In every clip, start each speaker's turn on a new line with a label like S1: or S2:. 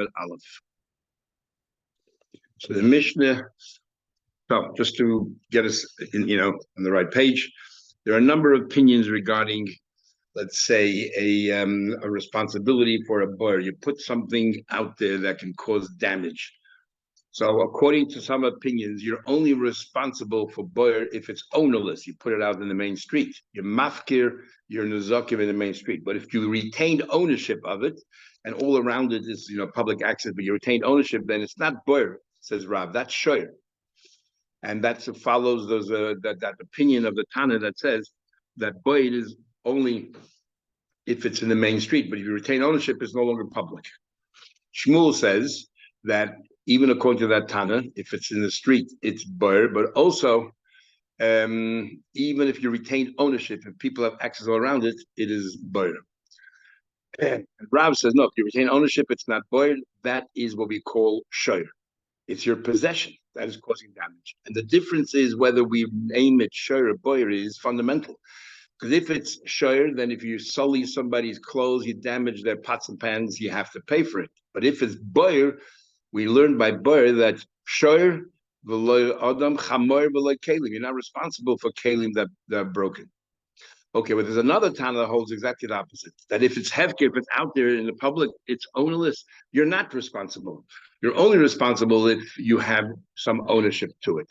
S1: Aleph. So the Mishnah, so just to get us on the right page, there are a number of opinions regarding, let's say, a responsibility for a buyer. You put something out there that can cause damage. So according to some opinions, you're only responsible for buyer if it's ownerless. You put it out in the main street. You're mafkir, you're nuzakim in the main street. But if you retained ownership of it, and all around it is public access, but you retained ownership, then it's not buyer, says Rav. That's shoyer, and that follows that opinion of the Tana that says that buyer is only if it's in the main street. But if you retain ownership, it's no longer public. Shmuel says that even according to that Tana, if it's in the street, it's buyer, but also even if you retain ownership and people have access all around it, it is buyer. And Rav says, no, if you retain ownership, it's not buyer. That is what we call shoyer. It's your possession that is causing damage. And the difference is whether we name it shoyer or buyer is fundamental. Because if it's shoyer, then if you sully somebody's clothes, you damage their pots and pans, you have to pay for it. But if it's buyer, we learned by buyer that shoyer v'lo adam chamor v'lo kelim. You're not responsible for kelim that are broken. Okay, but there's another Tana that holds exactly the opposite. That if it's hefker, if it's out there in the public, it's ownerless. You're not responsible. You're only responsible if you have some ownership to it.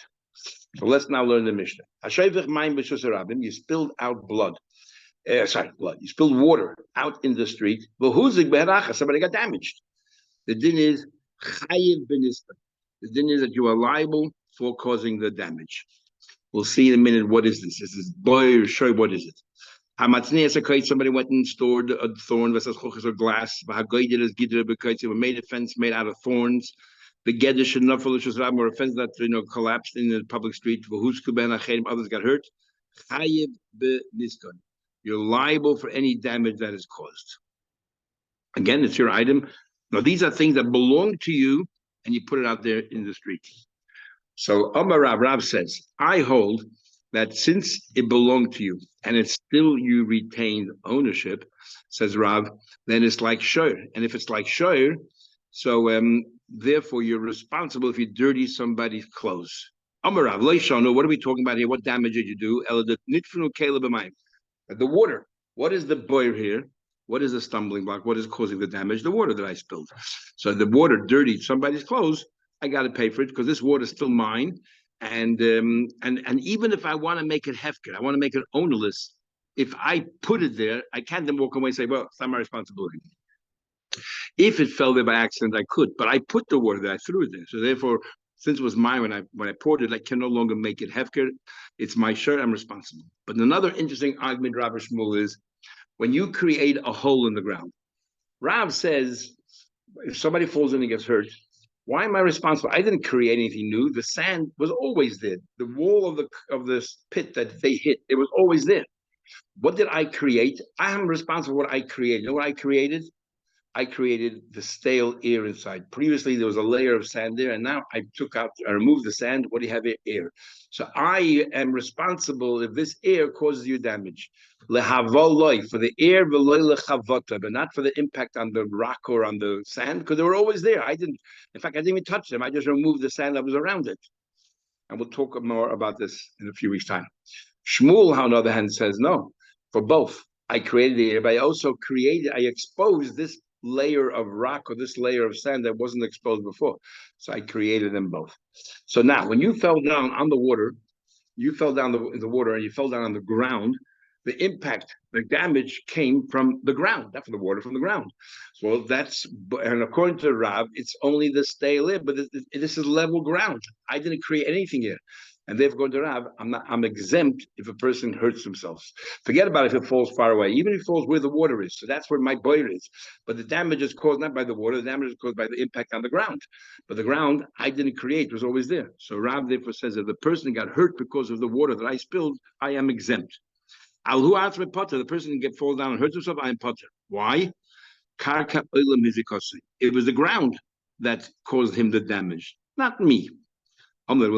S1: So let's now learn the Mishnah. You spilled out blood. Blood. You spilled water out in the street. Somebody got damaged. The din is chayiv b'nisbah. The din is that you are liable for causing the damage. We'll see in a minute what is this. This is boy or shoy. What is it? Somebody went and stored a thorn versus or glass. Made a fence made out of thorns. The gedish and nafal or a fence that collapsed in the public street. Others got hurt. You're liable for any damage that is caused. Again, it's your item. Now, these are things that belong to you, and you put it out there in the street. So Amar Rav says, I hold that since it belonged to you and it's still you retained ownership, says Rav, then it's like shoyer. And if it's like shoyer, so therefore you're responsible if you dirty somebody's clothes. Amar Rav, what are we talking about here? What damage did you do? The water. What is the boyer here? What is the stumbling block? What is causing the damage? The water that I spilled. So the water dirtied somebody's clothes. I got to pay for it because this water is still mine. And even if I want to make it hefker, I want to make it ownerless. If I put it there, I can't then walk away and say, well, it's not my responsibility. If it fell there by accident, I could, but I put the water there, I threw it there. So therefore, since it was mine when I poured it, I can no longer make it hefker. It's my shirt, I'm responsible. But another interesting argument, Rav Shmuel, is when you create a hole in the ground. Rav says, if somebody falls in and gets hurt, why am I responsible? I didn't create anything new. The sand was always there. The wall of this pit that they hit, it was always there. What did I create? I am responsible for what I created. You know what I created? I created the stale air inside. Previously, there was a layer of sand there, and now I removed the sand. What do you have here? Air. So I am responsible if this air causes you damage. For the air, but not for the impact on the rock or on the sand, because they were always there. In fact, I didn't even touch them. I just removed the sand that was around it. And we'll talk more about this in a few weeks' time. Shmuel, on the other hand, says no, for both. I created the air, but I exposed this layer of rock or this layer of sand that wasn't exposed before. So I created them both. So now, when you fell down on the water, you fell down in the water and you fell down on the ground, the impact, the damage came from the ground, not from the water, from the ground. So and according to Rav, it's only the stale air, but this is level ground. I didn't create anything here. And therefore, going to Rav, I'm exempt if a person hurts themselves. Forget about if it falls far away, even if it falls where the water is. So that's where my boyer is. But the damage is caused not by the water, the damage is caused by the impact on the ground. But the ground I didn't create, it was always there. So Rav therefore says that the person got hurt because of the water that I spilled, I am exempt. The person can fall down and hurt himself, I am potter. Why? It was the ground that caused him the damage, not me. What do you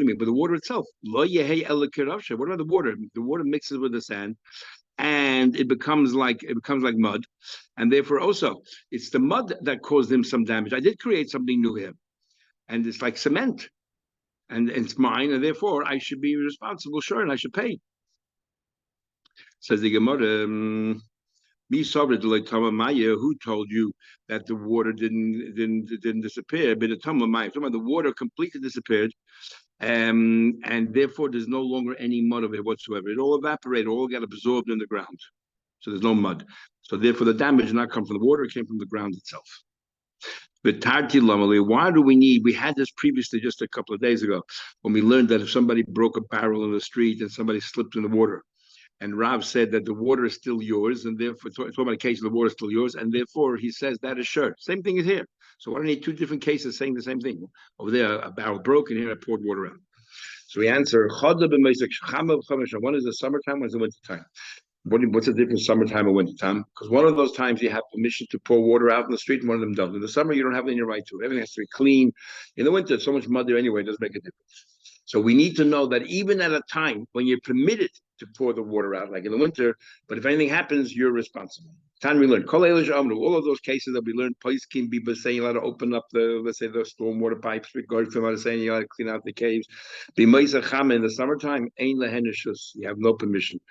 S1: mean? But the water itself. What about the water? The water mixes with the sand. and it becomes like mud, and therefore also it's the mud that caused him some damage. I did create something new here, and it's like cement, and it's mine, and therefore I should be responsible, sure, and I should pay. Says the Gemara, me Maya, who told you that the water didn't disappear? But the water completely disappeared, and therefore there's no longer any mud of it whatsoever. It all evaporated, all got absorbed in the ground. So there's no mud. So therefore the damage did not come from the water, it came from the ground itself. But why do we need? We had this previously just a couple of days ago when we learned that if somebody broke a barrel in the street and somebody slipped in the water, and Rav said that the water is still yours, and therefore, talking about a case of the water is still yours, and therefore he says that is sure. Same thing is here. So why do I need two different cases saying the same thing? Over there, a barrel broke, and here I poured water out. So we answer, one is the summertime, one is the wintertime. What's the difference summertime and wintertime? Because one of those times you have permission to pour water out in the street, and one of them doesn't. In the summer, you don't have any right to. Everything has to be clean. In the winter, so much mud there anyway, it doesn't make a difference. So we need to know that even at a time when you're permitted to pour the water out, like in the winter, but if anything happens, you're responsible. Time we learned. All of those cases that we learned, place can be saying you got to open up let's say the storm water pipes, regarding from saying you got to clean out the caves. In the summertime, you have no permission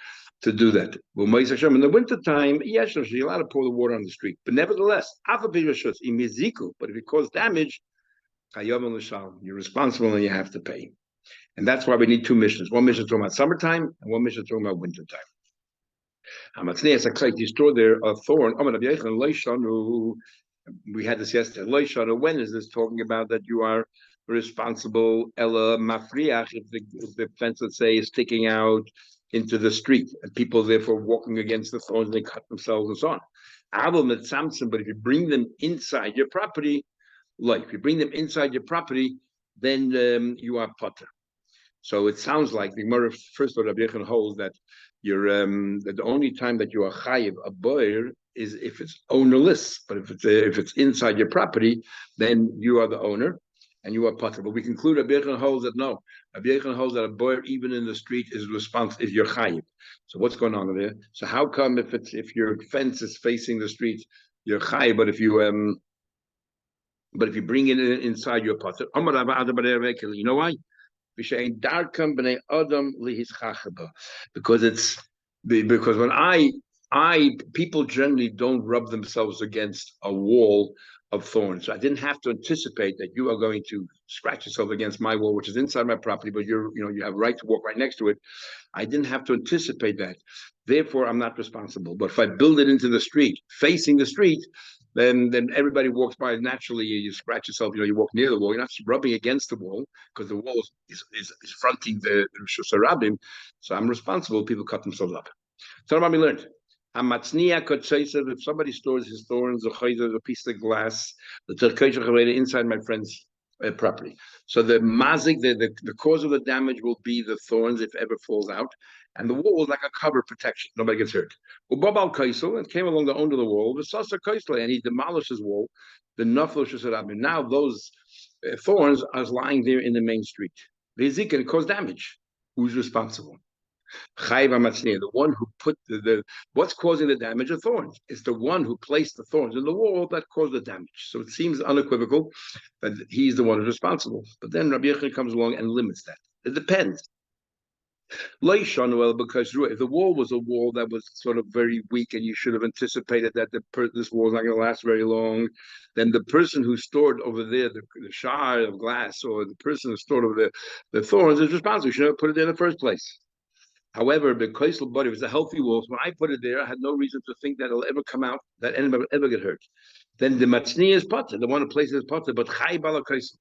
S1: to do that. In the wintertime, yes, you're allowed to pour the water on the street. But nevertheless, but if it caused damage, you're responsible and you have to pay. And that's why we need two missions. One mission talking about summertime and one mission talking about wintertime. You store there a thorn. We had this yesterday. When is this talking about that you are responsible? Ella mafriach, if the fence, let's say, is sticking out into the street, and people therefore walking against the thorns, they cut themselves and so on. But if you bring them inside your property, then you are potter. So it sounds like the Gemara first of all, Rabbi Yechon holds that you're that the only time that you are chayiv a boyer is if it's ownerless. But if it's inside your property, then you are the owner and you are potter. But we conclude Rabbi Yechon holds that no. Rabbi Yechon holds that a boyer even in the street is responsible if you're chayiv. So what's going on there? So how come if your fence is facing the street, you're chayiv, but if you bring it inside your potter, you know why? Because when people generally don't rub themselves against a wall of thorns. So I didn't have to anticipate that you are going to scratch yourself against my wall, which is inside my property, but you have a right to walk right next to it. I didn't have to anticipate that. Therefore, I'm not responsible. But if I build it into the street, facing the street, then everybody walks by naturally. You scratch yourself. You walk near the wall. You're not rubbing against the wall because the wall is fronting the Rosh Hashanah. So I'm responsible. People cut themselves up. So what we learned. If somebody stores his thorns, a piece of glass, the inside my friend's property. So the mazik, the cause of the damage will be the thorns if ever falls out, and the wall is like a cover protection. Nobody gets hurt. And came along the owner of the wall, and he demolished his wall. The now those thorns are lying there in the main street. It caused damage. Who's responsible? The one who put what's causing the damage of thorns. It's the one who placed the thorns in the wall that caused the damage. So it seems unequivocal that he's the one who's responsible. But then Rabbi Yechon comes along and limits that. It depends. Because if the wall was a wall that was sort of very weak and you should have anticipated that this wall is not going to last very long, then the person who stored over there the shard of glass or the person who stored over the thorns is responsible. You should have put it there in the first place. However, the kaisel body was a healthy wall. So when I put it there, I had no reason to think that it'll ever come out, that anybody will ever get hurt. Then the matzni is potter, the one who places potter, but chai bala kaisel.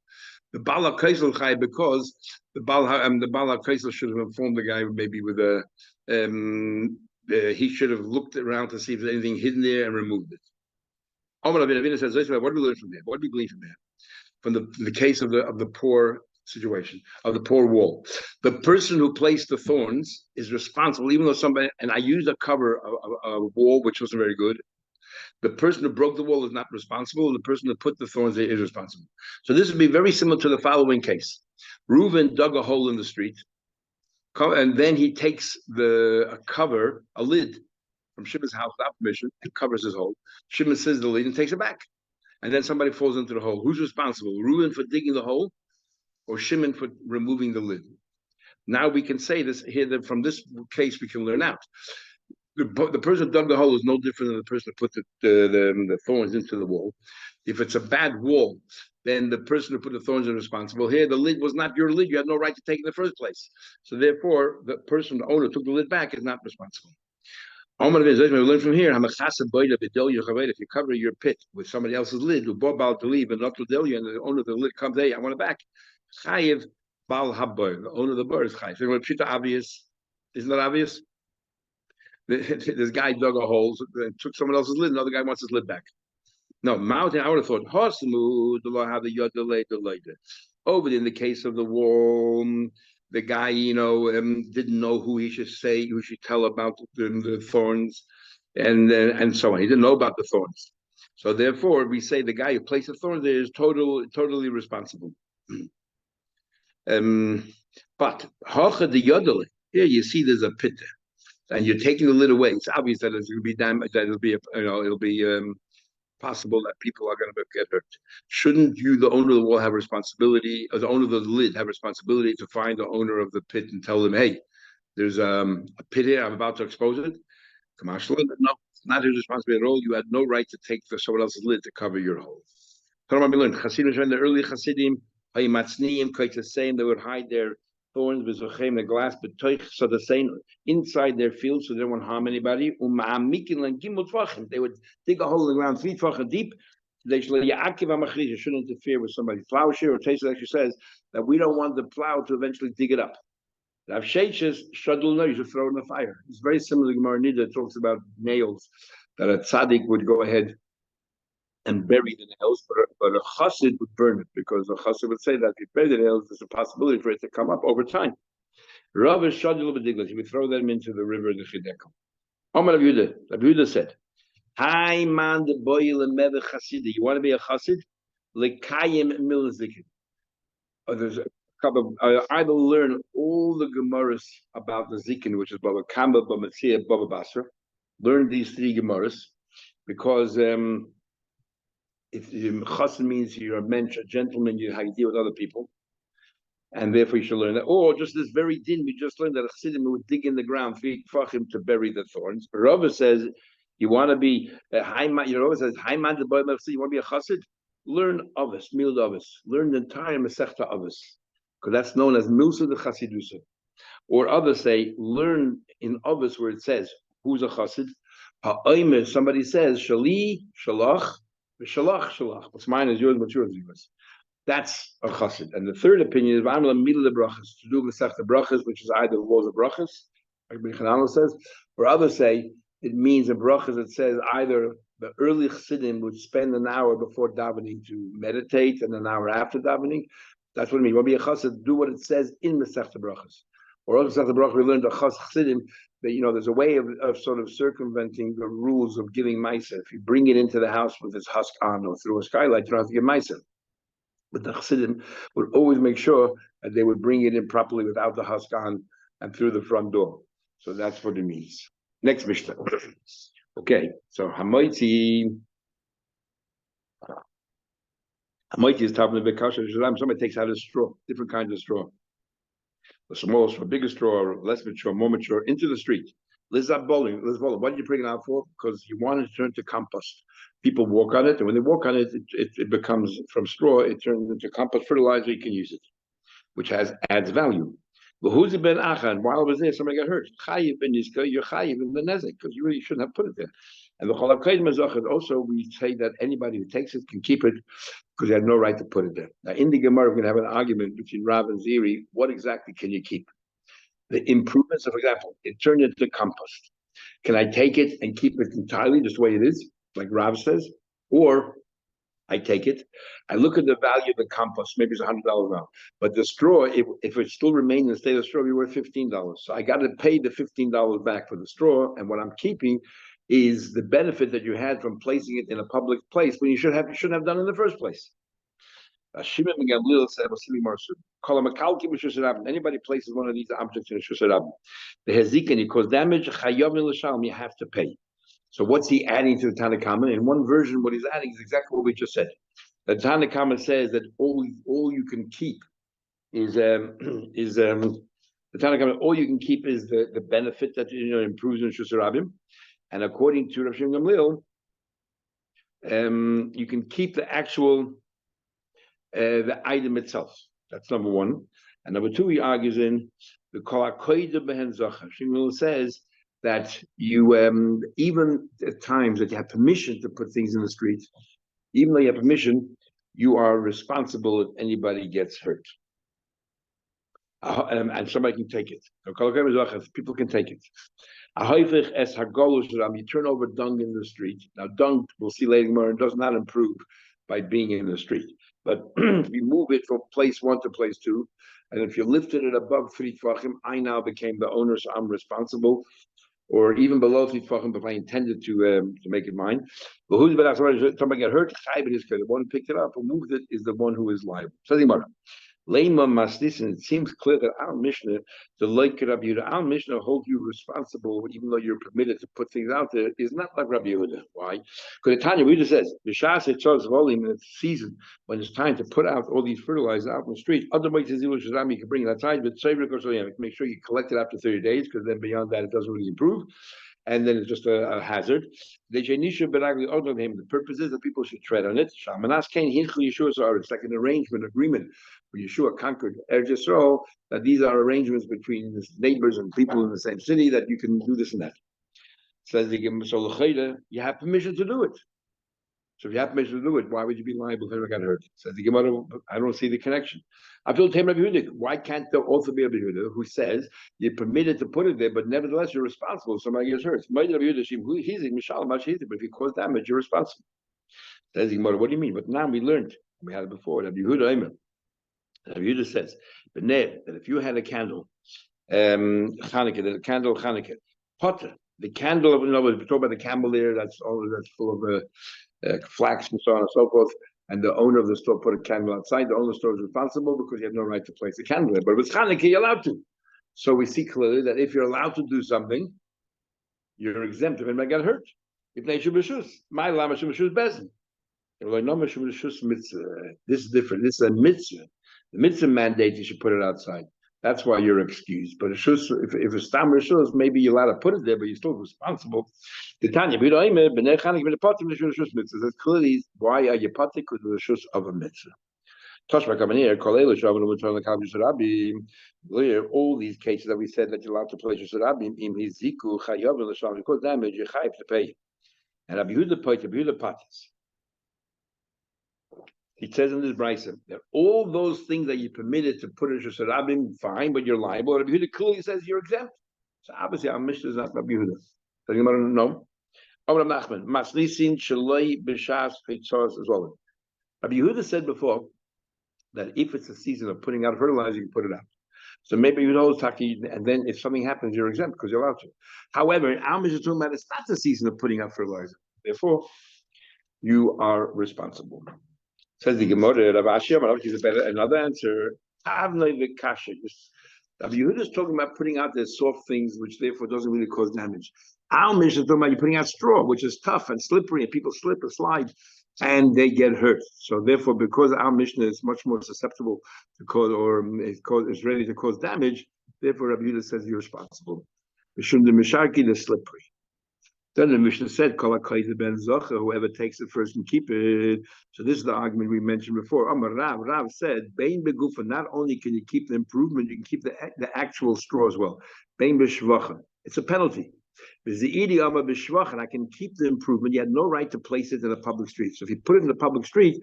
S1: The bala kaisel chai because the bala kaisel should have informed the guy maybe with he should have looked around to see if there's anything hidden there and removed it. Omar Avina says, what do we learn from there? What do we believe from there? From the case of the poor situation of the poor wall. The person who placed the thorns is responsible, even though somebody, and I used a cover, a wall, which wasn't very good. The person who broke the wall is not responsible. The person who put the thorns there is responsible. So this would be very similar to the following case. Reuven dug a hole in the street, and then he takes a lid, from Shimon's house without permission and covers his hole. Shimon says the lid and takes it back. And then somebody falls into the hole. Who's responsible? Reuben for digging the hole or Shimon for removing the lid? Now we can say this here that from this case we can learn out. The person who dug the hole is no different than the person who put the thorns into the wall. If it's a bad wall, then the person who put the thorns is responsible. Here, the lid was not your lid. You had no right to take it in the first place. So therefore, the person, the owner, took the lid back is not responsible. We learn from here, if you cover your pit with somebody else's lid, about to leave and not to deal you, and the owner of the lid comes, hey, I want it back. Chayiv bal habbar, the owner of the bar is chayiv. Obvious, isn't that obvious? This guy dug a hole, took someone else's lid, another guy wants his lid back. No, mountain, I would have thought, Hosmu, the law have the yod delayed. Over in the case of the wall, the guy, didn't know who he should say, who should tell about the thorns, and so on. He didn't know about the thorns. So therefore, we say the guy who placed the thorns there is totally responsible. But Hacha the yodel, here you see there's a pit there, and you're taking the lid away. It's obvious that it's going to be damaged, that it'll be possible that people are going to get hurt. Shouldn't you, the owner of the wall, have responsibility, or the owner of the lid have responsibility to find the owner of the pit and tell them, hey, there's a pit here, I'm about to expose it? No, it's not his responsibility at all. You had no right to take someone else's lid to cover your hole. The early Hasidim, the same, they would hide their thorns with the glass, but so the same inside their field, so they don't want to harm anybody. They would dig a hole in the ground 3 tefachim deep. They shouldn't interfere with somebody's plow share. Or Taisa actually says that we don't want the plow to eventually dig it up. Rav Sheshes shadul no, you should throw it in the fire. It's very similar to Gemara Nida. It talks about nails that a tzaddik would go ahead and bury the nails, but a chassid would burn it, because a chassid would say that if you bury the nails, there's a possibility for it to come up over time. Rav Shadul b'diglas, he would throw them into the river, the Chidekel. Omar Rav Yehuda said, "Hi man, the boy lemeve chassid. You want to be a chassid? Lekayim milzikin." There's a couple. Either learn all the gemaras about the zikin, which is Bava Kama, Bava Bava Basra. Learn these 3 gemaras, because if chassid means you're a mensch, a gentleman, how you deal with other people, and therefore you should learn that. Or just this very din, we just learned that a chassidim would dig in the ground 3 tefachim to bury the thorns. Rava says, you want to be a haiman. Rava says, haiman the boy, you want to be a chassid? Learn Avos, Milad Avos. Learn the entire Masechta Avos, because that's known as Milsa the Chasidusa. Or others say, learn in Avos where it says who's a chassid. Ha'omer, somebody says, Shali, Shalach. Shalach. What's mine is yours, what's yours is yours. That's a chassid. And the third opinion is to do Masechta Brachas, which is either the laws of Brachas, like Ibn Chananel says, or others say it means in Brachas it says either the early chassidim would spend an hour before davening to meditate and an hour after davening. That's what it means. When be a chassid, do what it says in Masechta Brachas. Or also Masechta Brachas, we learned a chassidim that there's a way of sort of circumventing the rules of giving ma'aser. If you bring it into the house with its husk on or through a skylight, you don't have to give ma'aser. But the chassidim would always make sure that they would bring it in properly without the husk on and through the front door. So that's what it means. Next Mishnah. Okay, so Hamoiti is talking about kasha. Somebody takes out a straw, different kinds of straw. The small straw, bigger straw, less mature, more mature, into the street. Liz bowling. What did you bring it out for? Because you want it to turn to compost. People walk on it, and when they walk on it, it becomes, from straw, it turns into compost fertilizer. You can use it, which adds value. But who's it been achan? While I was there, somebody got hurt. Chayiv ben Yizka, you're chayiv in the nezek, because you really shouldn't have put it there. And the cholav kaid mazachad, also we say that anybody who takes it can keep it, because they have no right to put it there. Now in the Gemara, we're going to have an argument between Rav and Ziri. What exactly can you keep? The improvements, for example, it turned into compost. Can I take it and keep it entirely just the way it is, like Rav says? Or I take it, I look at the value of the compost, maybe it's $100 now, but the straw, if it still remains in the state of straw, it'll be worth $15. So I got to pay the $15 back for the straw, and what I'm keeping is the benefit that you had from placing it in a public place when you shouldn't have done it in the first place. Shimon ben Gamliel said, anybody places one of these objects in a shusharab, the hezik, and it causes damage, you have to pay. So what's he adding to the Tanna Kama? In one version, what he's adding is exactly what we just said. The Tanna Kama says that all you can keep is the Tanna Kama, all you can keep is the benefit that improves in Shus Rabim. And according to Rav Shimon Gamliel, you can keep the actual the item itself. That's number one. And number two, he argues in the Kol HaKoyde Behen Zocher. Shimon says that you even at times that you have permission to put things in the street, even though you have permission, you are responsible if anybody gets hurt. And somebody can take it. People can take it. You turn over dung in the street. Now, dung, we'll see later more, does not improve by being in the street. But if you move it from place one to place two, and if you lifted it above 3 tefachim, I now became the owner, so I'm responsible. Or even below 3 tefachim, if I intended to make it mine. But who's been somebody got hurt? The one who picked it up or moved it is the one who is liable. So Leima Maslis, and it seems clear that our Mishnah, the like Rabbi Yehuda, our Mishnah holds you responsible, even though you're permitted to put things out there, is not like Rabbi Yehuda. Why? Because Tanya Yehuda says, B'shas etzos volume in the season when it's time to put out all these fertilizers out in the street. Otherwise, you can bring it outside, but make sure you collect it after 30 days, because then beyond that, it doesn't really improve. And then it's just a hazard. The purpose is that people should tread on it. It's like an arrangement, agreement. When Yeshua conquered Eretz Yisrael, that these are arrangements between neighbors and people in the same city, that you can do this and that. Says the Gemara, you have permission to do it. So if you have permission to do it, why would you be liable if anyone got hurt? Says the Gemara, I don't see the connection. I told him Rabbi Yehuda, why can't there also be Rabbi Yehuda who says you're permitted to put it there, but nevertheless you're responsible if somebody gets hurt? But if you cause damage, you're responsible. Says the Gemara, what do you mean? But now we learned, we had it before, Rabbi Yehuda says, that if you had a candle, Chanukah, potter, the candle, in other words, we talk about the candle there, that's full of flax and so on and so forth, and the owner of the store put a candle outside, the owner of the store is responsible because you have no right to place a candle there. But if it's Chanukah, you're allowed to. So we see clearly that if you're allowed to do something, you're exempt if anybody got hurt. If they should be shus, my lama should be shus bezin. This is different. This is a mitzvah. The mitzvah mandate you should put it outside. That's why you're excused. But if it's tam rishus, maybe you're allowed to put it there, but you're still responsible. The Tanya, that's clearly why are you patik with the rishus of a mitzvah. All these cases that we said that you're allowed to place Rabim, because damage you have to pay. And Rabbi Yehuda patis. He says in this brisa that all those things that you permitted to put in Shus Rabim, fine, but you're liable. Rabbi Yehuda clearly says you're exempt. So obviously our Mishnah is not Rabbi Yehuda. So you want to know? Rabbi Nachman, Maslisin Shaloi B'Shas Feitzos as well. Rabbi Yehuda said before that if it's a season of putting out fertilizer, you can put it out. So maybe you know Taki, and then if something happens, you're exempt because you're allowed to. However, in our Mishnah talking about it's not the season of putting out fertilizer. Therefore, you are responsible. Says the Gemara, Rav Ashi, another answer. Rabbi Yehuda is talking about putting out the soft things, which therefore doesn't really cause damage. Our Mishnah is talking about you putting out straw, which is tough and slippery, and people slip or slide, and they get hurt. So therefore, because our Mishnah is much more susceptible to cause, or is ready to cause damage, therefore Rabbi Yehuda says you're responsible. Mishum the Misharki, the slippery. Then the Mishnah said, whoever takes it first and keep it. So this is the argument we mentioned before. Rav said, not only can you keep the improvement, you can keep the actual straw as well. It's a penalty. And I can keep the improvement. You had no right to place it in a public street. So if you put it in a public street,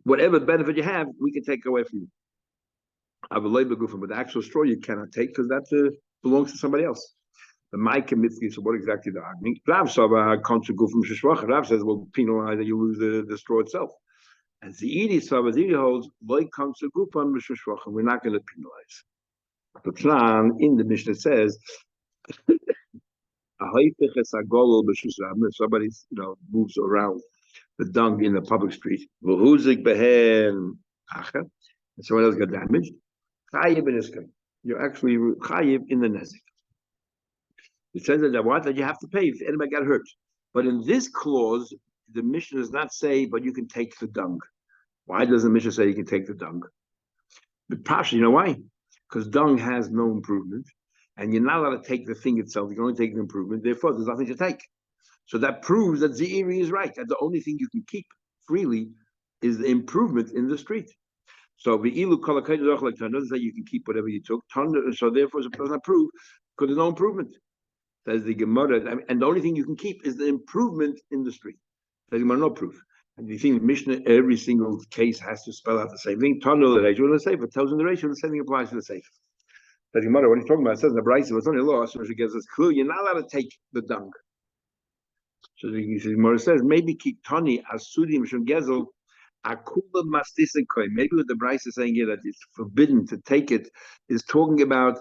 S1: whatever benefit you have, we can take away from you. But the actual straw you cannot take because that belongs to somebody else. The Mike Mitzvah, so what exactly the argument? Rav says, well, penalize that you lose the straw itself. And Zidi holds, we're not going to penalize. The plan in the Mishnah says, if somebody moves around the dung in the public street, and someone else got damaged, you're actually chayiv in the nezik. It says that you have to pay if anybody got hurt. But in this clause, the Mishnah does not say, but you can take the dung. Why does the Mishnah say you can take the dung? But Pasha, you know why? Because dung has no improvement, and you're not allowed to take the thing itself. You can only take the improvement. Therefore, there's nothing to take. So that proves that Zeiri is right. That the only thing you can keep freely is the improvement in the street. So the ilu doesn't say you can keep whatever you took. So therefore, it does not prove because there's no improvement. Says the Gemara, and the only thing you can keep is the improvement in the street. Says the Gemara, no proof. And you think the Mishnah, every single case has to spell out the same thing. Tanu the ratio the safe. It tells in the ratio the same thing applies to the safe. Says the Gemara, what are you talking about? It says in the Brisa, it's only a law, so she gives us clue. You're not allowed to take the dung. So the Gemara says maybe Kitani Asudi Mishum Gezel Akula Mastisikoi. Maybe what the Brisa is saying here that it's forbidden to take it is talking about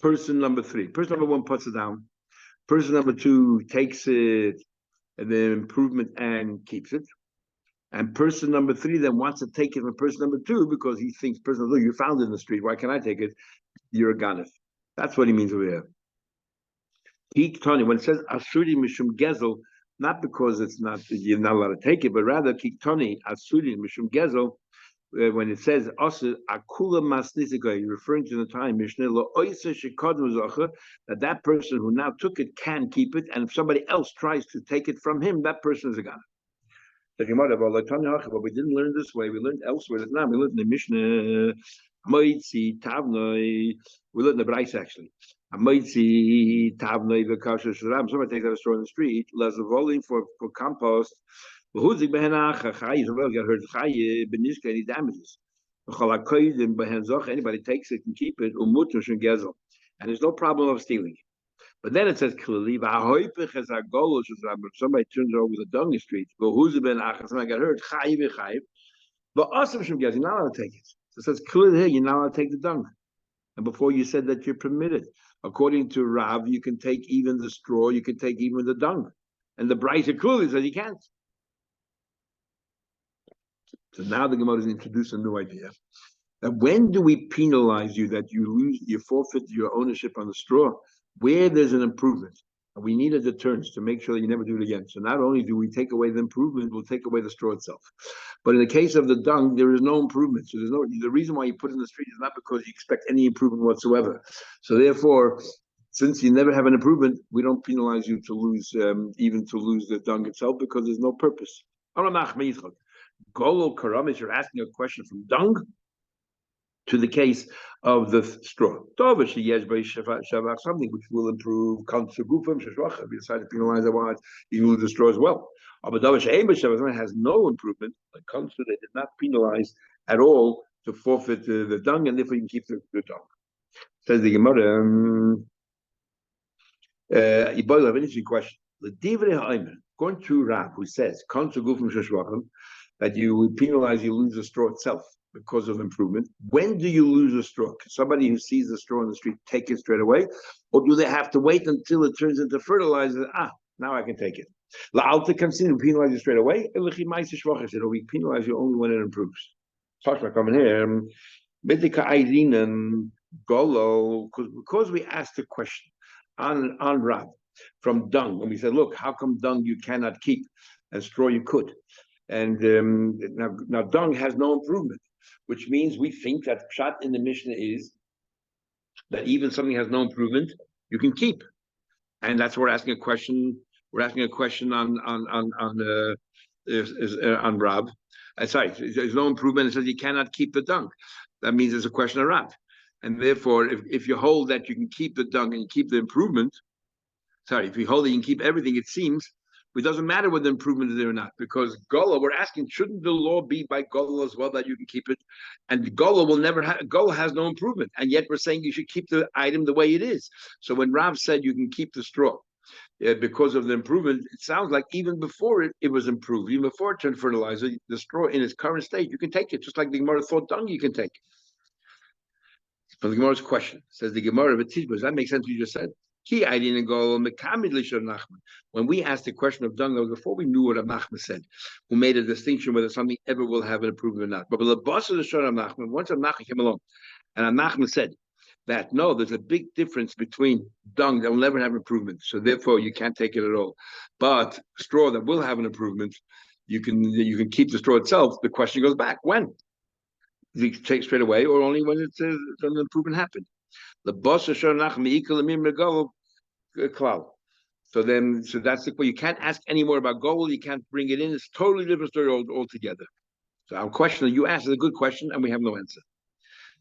S1: person number 3. Person number 1 puts it down. Person number 2 takes it and then improvement and keeps it. And person number 3 then wants to take it from person number 2 because he thinks person number 2, you found it in the street. Why can't I take it? You're a ganef. That's what he means over here. Kiktani, when it says Asuri Mishum Gezel, not because it's not you're not allowed to take it, but rather Kiktani Asuri Mishum Gezel, when it says also Akula Masnisika, you're referring to the time Mishnah that person who now took it can keep it, and if somebody else tries to take it from him, that person is a ganef. But we didn't learn this way. We learned elsewhere. We learned in the Mishnah. Moitzi Tavnoi. We learned in the Brisa actually. Moitzi Tavnoi v'kasher shram. Somebody takes out a straw in the street. Less voling for compost. V'huzik behenach chayi. Somebody got hurt chayi. Benishka any damages. V'chalakoydim behenzoch. Anybody takes it can keep it. Umutu gezel. And there's no problem of stealing. But then it says clearly, somebody turns over the dung street, somebody got hurt, but also you're not allowed to take it. So it says clearly here, you're not allowed to take the dung. And before you said that you're permitted. According to Rav, you can take even the straw, you can take even the dung. And the Brisa clearly says you can't. So now the Gemara is introducing a new idea. That when do we penalize you that you forfeit your ownership on the straw? Where there's an improvement, and we need a deterrence to make sure that you never do it again. So not only do we take away the improvement, we'll take away the straw itself. But in the case of the dung, there is no improvement. So the reason why you put it in the street is not because you expect any improvement whatsoever. So therefore, since you never have an improvement, we don't penalize you to lose, even to lose the dung itself because there's no purpose. Golol Karamis, you're asking a question from dung to the case of the straw. Something which will improve. If you decide to penalize the one, you lose the straw as well. But something has no improvement. They did not penalize at all to forfeit the dung, and therefore you can keep the dung. Says the Gemara, you have an interesting question. Going to Rav, who says that you penalize, you lose the straw itself because of improvement. When do you lose a straw? Can somebody who sees the straw in the street take it straight away? Or do they have to wait until it turns into fertilizer? Now I can take it. La'alta comes in and penalize you straight away. Or we penalize you only when it improves. Coming here. Because we asked a question on Rav from dung, and we said, look, how come dung you cannot keep and straw you could? And now dung has no improvement, which means we think that pshat in the Mishnah is that even something has no improvement, you can keep, and that's what we're asking a question. We're asking a question on Rav. Sorry, there's no improvement. It says you cannot keep the dung. That means it's a question of Rav, and therefore, if you hold that you can keep the dung and you keep the improvement, if you hold that you can keep everything, it seems. It doesn't matter whether the improvement is there or not, because Gola, we're asking, shouldn't the law be by Gola as well that you can keep it? And Gola will never have, Gola has no improvement, and yet we're saying you should keep the item the way it is. So when Rav said you can keep the straw because of the improvement, it sounds like even before it was improved, even before it turned fertilizer, the straw in its current state, you can take it, just like the Gemara thought dung you can take it. From the Gemara's question, says the Gemara, does that make sense what you just said? When we asked the question of dung, before we knew what Nachman said, who made a distinction whether something ever will have an improvement or not. But the boss of the Shor Nachman, once Nachman came along, and Nachman said that no, there's a big difference between dung that will never have improvement, so therefore you can't take it at all. But straw that will have an improvement, you can keep the straw itself. The question goes back: when? You take straight away, or only when it's an improvement happened. The boss cloud. So that's the way. You can't ask any more about gold. You can't bring it in. It's a totally different story altogether. So our question that you asked is a good question, and we have no answer.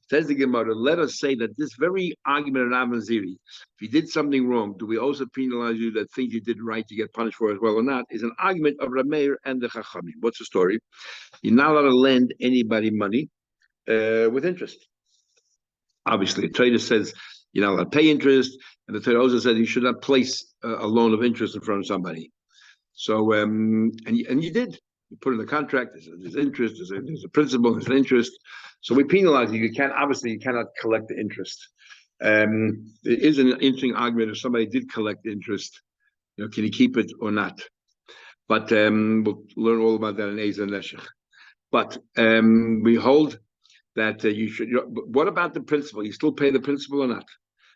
S1: Says the Gemara, let us say that this very argument of Avaziri, if you did something wrong, do we also penalize you that things you did right you get punished for as well or not, is an argument of Rameir and the Chachamim. What's the story? You're not allowed to lend anybody money with interest. Obviously, the trader says you're not allowed to pay interest, and the trader also says you should not place a loan of interest in front of somebody. So, and you did. You put in the contract. There's interest. There's a principal. There's an interest. So we penalize you. You cannot collect the interest. There is an interesting argument if somebody did collect the interest. Can you keep it or not? But we'll learn all about that in Eza Neshech. But we hold that you should. What about the principal? You still pay the principal or not?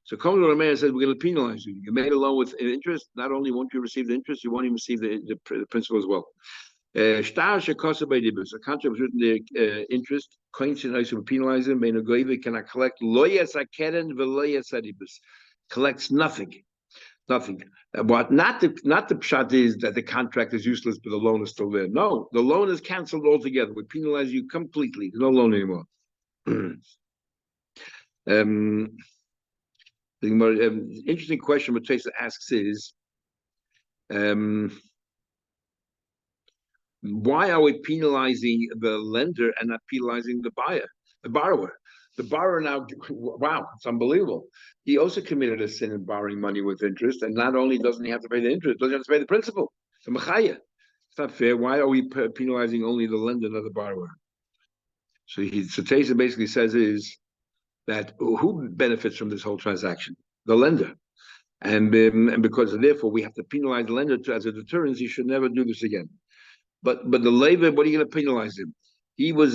S1: So Kohen Rameir says we're going to penalize you. You made a loan with interest. Not only won't you receive the interest, you won't even receive the principal as well. A contract was written the interest. Coins and ice will penalize him. May no cannot collect. Loyas akeren veloyas adibus collects nothing. Nothing. What not the pshat is that the contract is useless, but the loan is still there. No, the loan is canceled altogether. We penalize you completely. There's no loan anymore. The interesting question what Teresa asks is, why are we penalizing the lender and not penalizing the borrower? The borrower now, wow, it's unbelievable. He also committed a sin in borrowing money with interest, and not only doesn't he have to pay the interest, doesn't have to pay the principal. So mechaya. It's not fair. Why are we penalizing only the lender, not the borrower? So Teresa basically says is that who benefits from this whole transaction? The lender. And because therefore we have to penalize the lender as a deterrence, he should never do this again. But the labor, what are you going to penalize him? He was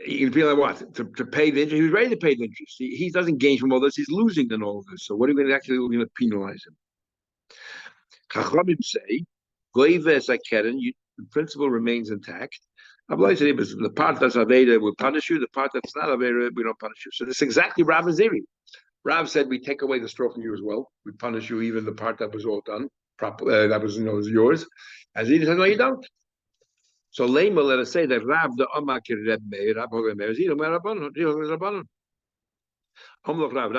S1: you can penalize what? To pay the interest. He was ready to pay the interest. He doesn't gain from all this. He's losing in all of this. So what are we going to penalize him? Chachamim say, the principle remains intact. The part that's Aveda will punish you. The part that's not Aveda, we don't punish you. So this is exactly Rav Aziri. Rav said we take away the straw from you as well. We punish you even the part that was all done. That was yours. Aziri said no, you don't. So Lema let us say that Rav the Amakir Reb Meir, Rav Rav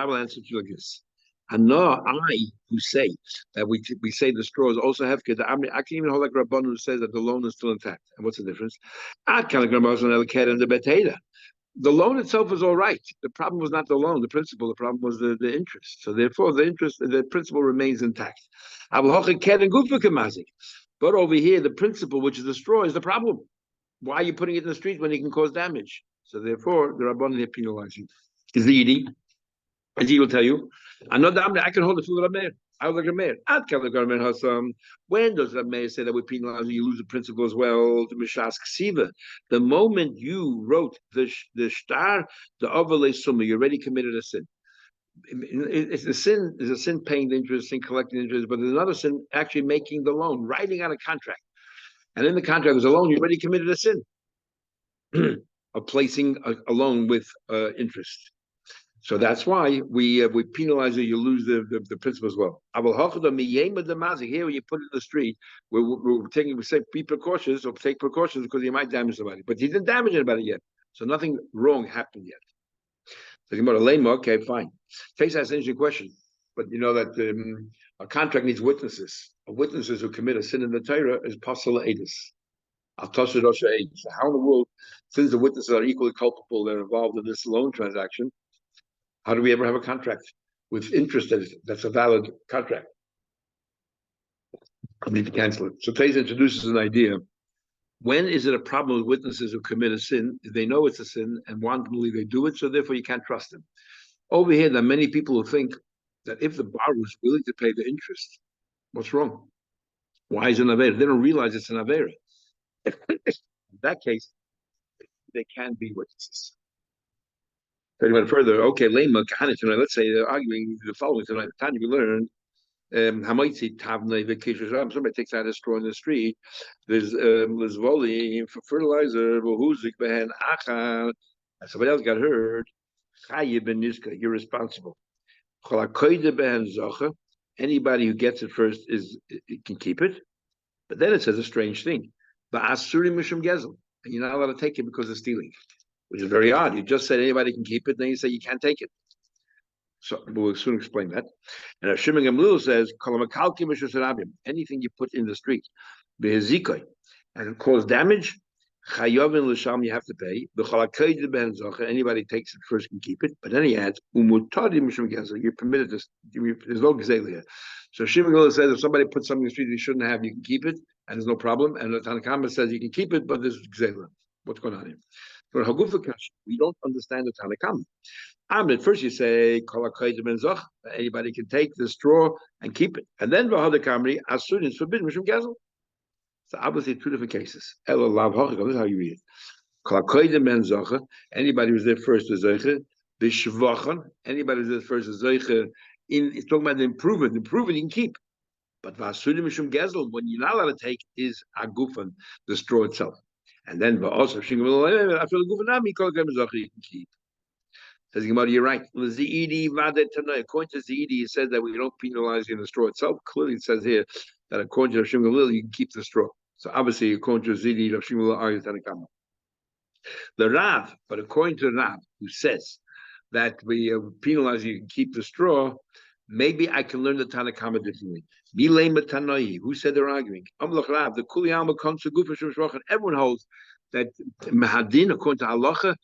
S1: will answer to you like this. And no, I who say that we say the straws also have I can even hold like Rabban who says that the loan is still intact. And what's the difference? The loan itself is all right. The problem was not the loan, the principal. The problem was the interest. So therefore, the principal remains intact. But over here, the principal, which is the straw, is the problem. Why are you putting it in the street when it can cause damage? So therefore, the Rabban here penalizing. Is the Yidi? As he will tell you, I can hold the full Rameir. I will Rameir. When does Rameir say that we penalize you lose the principle as well? The Mishas Ksiva. The moment you wrote the shtar, the Avale Summa, you already committed a sin. It's a sin. There's a sin paying the interest, sin collecting interest, but there's another sin actually making the loan, writing out a contract. And in the contract, there's a loan. You already committed a sin of placing a loan with interest. So that's why we penalize you. You lose the principle as well. Here, when you put it in the street, we say be precautious or take precautions because you might damage somebody. But he didn't damage anybody yet, so nothing wrong happened yet. Talking about a lame, okay, fine. Face has an interesting question, but you know that a contract needs witnesses. Witnesses who commit a sin in the Torah is pasal edus. So how in the world, since the witnesses are equally culpable, they're involved in this loan transaction? How do we ever have a contract with interest that's a valid contract? I need to cancel it. So Teza introduces an idea. When is it a problem with witnesses who commit a sin? They know it's a sin and wantonly they do it, so therefore you can't trust them. Over here, there are many people who think that if the borrower is willing to pay the interest, what's wrong? Why is it an Avera? They don't realize it's an Avera. In that case, they can be witnesses. Then went further. Okay, lema kahana tonight. Let's say they're arguing the following tonight. The time we learned. Hamaitzi tavne v'kishasham. Somebody takes out a straw in the street. There's lizvoli for fertilizer. V'huzik behen achal. Somebody else got hurt. Chayiv ben niska. You're responsible. Cholakoyde behen zocha. Anybody who gets it first can keep it. But then it says a strange thing. Ba'asuri mishum gezel. And you're not allowed to take it because of stealing, which is very odd. You just said anybody can keep it, then you say you can't take it. So we'll soon explain that. And Shimon Gamliel says, anything you put in the street, and it causes damage, you have to pay. Anybody takes it first can keep it. But then he adds, you're permitted to, there's no gezelia. So Shimon Gamliel says, if somebody puts something in the street you shouldn't have, you can keep it, and there's no problem. And the Tanakh says you can keep it, but there's gezelia. What's going on here? For Hagufa, we don't understand the Tanakh. At first you say anybody can take the straw and keep it, and then Bava Kama Daf asur is forbidden mishum gezel. So obviously two different cases. This is how you read it. Anybody who's there first is zeiche. Anybody who's there first is zeiche. It's talking about the improvement. Improvement you can keep, but asur mishum gezel, when you're not allowed to take, is agufan, the straw itself. And then also I feel gufan you can keep. Says Gemara, you're right. According to Zidi, it says that we don't penalize you in the straw itself. Clearly, it says here that according to Rav Shimon Gamliel, you can keep the straw. So obviously, according to Zidi, Rav Shimon Gamliel argues Tanakama. The Rav, but according to Rav, who says that we penalize you, can keep the straw, maybe I can learn the Tanakama differently. Who said they're arguing? Everyone holds that Mahadin, according to Halacha,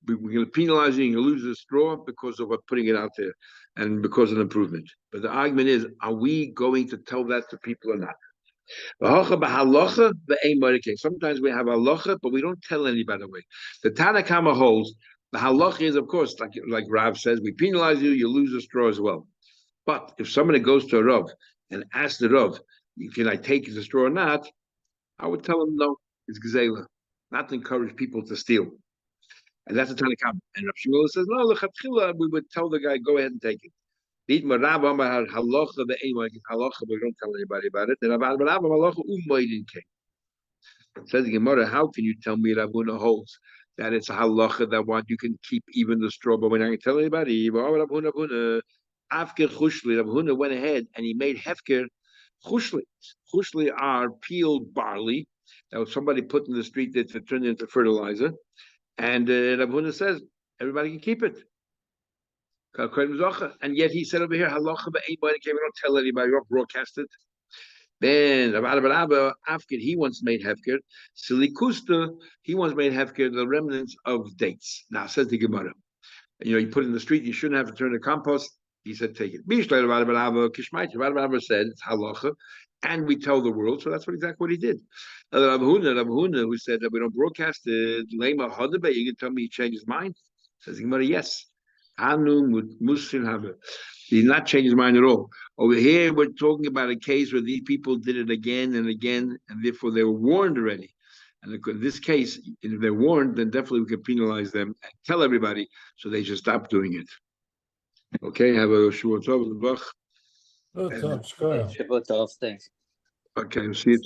S1: we're going to penalize you and you lose the straw because of putting it out there and because of the improvement. But the argument is, are we going to tell that to people or not? Sometimes we have halacha, but we don't tell anybody away. The Tanakama holds the halacha is, of course, like Rav says, we penalize you, you lose the straw as well. But if somebody goes to a Rav and asks the Rav, can I take the straw or not? I would tell him no, it's gezela, not to encourage people to steal. And that's a Tanakh. And Rav Shmuel says, no, we would tell the guy, go ahead and take it. We don't tell anybody about it. It says Gemara, how can you tell me Rav Huna holds that it's a halacha that what you can keep even the straw, but we're not going to tell anybody? Rav Huna went ahead and he made hefker chushli. Chushli are peeled barley that somebody put in the street that turned into fertilizer. And Rav Huna says everybody can keep it. And yet he said over here, halacha b'einboy we don't tell anybody, we don't broadcast it. Then Rabbi Afkir, he once made hefker. Silikusta, he once made hefker, the remnants of dates. Now says the Gemara, you put it in the street, you shouldn't have to turn to compost. He said, take it. Rabbi said it's halacha, and we tell the world, so that's exactly what he did. Rav Huna, who said that we don't broadcast it, Lema Hodabe, you can tell me he changed his mind? Says Gemara, yes. Hanu Muslim Haber. He did not change his mind at all. Over here, we're talking about a case where these people did it again and again, and therefore they were warned already. And in this case, if they're warned, then definitely we can penalize them and tell everybody so they should stop doing it. Okay, have a Shavua Tov.
S2: Good, thanks.
S3: Thanks.
S1: Okay, see you.